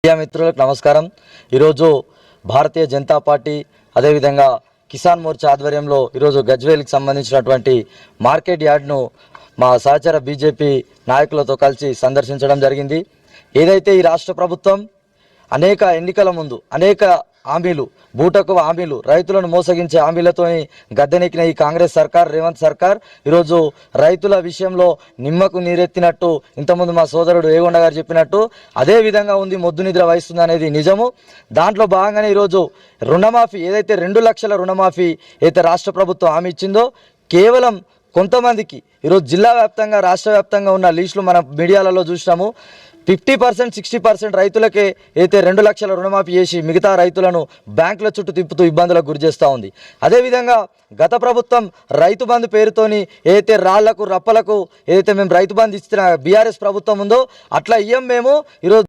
Media మిత్రులకు నమస్కారం। ఈరోజు భారతీయ జనతా పార్టీ అదేవిధంగా కిసాన్ మోర్చా ఆధ్వర్యంలో ఈరోజు గజ్వేల్కి సంబంధించినటువంటి మార్కెట్ యార్డ్ను మా సహచర బీజేపీ నాయకులతో కలిసి సందర్శించడం జరిగింది। ఏదైతే ఈ రాష్ట్ర ప్రభుత్వం అనేక ఎన్నికల ముందు అనేక హామీలు బూటకు హామీలు రైతులను మోసగించే హామీలతో గద్దెనెక్కిన ఈ కాంగ్రెస్ సర్కార్ రేవంత్ సర్కార్ ఈరోజు రైతుల విషయంలో నిమ్మకు నీరెత్తినట్టు ఇంతకుముందు మా సోదరుడు ఏగొండ గారు చెప్పినట్టు అదే విధంగా ఉంది, మొద్దు నిద్ర వహిస్తుంది అనేది నిజము। దాంట్లో భాగంగానే ఈరోజు రుణమాఫీ ఏదైతే 2 లక్షల రుణమాఫీ అయితే రాష్ట్ర ప్రభుత్వం హామీ ఇచ్చిందో కేవలం కొంతమందికి ఈరోజు జిల్లా వ్యాప్తంగా రాష్ట్ర వ్యాప్తంగా ఉన్న లీస్టులు మన మీడియాలలో చూసినాము। 50% 60% రైతులకే అయితే 2 లక్షల రుణమాఫీ చేసి మిగతా రైతులను బ్యాంకుల చుట్టూ తిప్పుతూ ఇబ్బందులకు గురి చేస్తూ ఉంది। అదేవిధంగా గత ప్రభుత్వం రైతు బంధు పేరుతోని ఏదైతే రాళ్లకు రప్పలకు ఏదైతే మేము రైతు బంధు ఇచ్చిన బీఆర్ఎస్ ప్రభుత్వం ఉందో అట్లా ఇయ్యం మేము ఈరోజు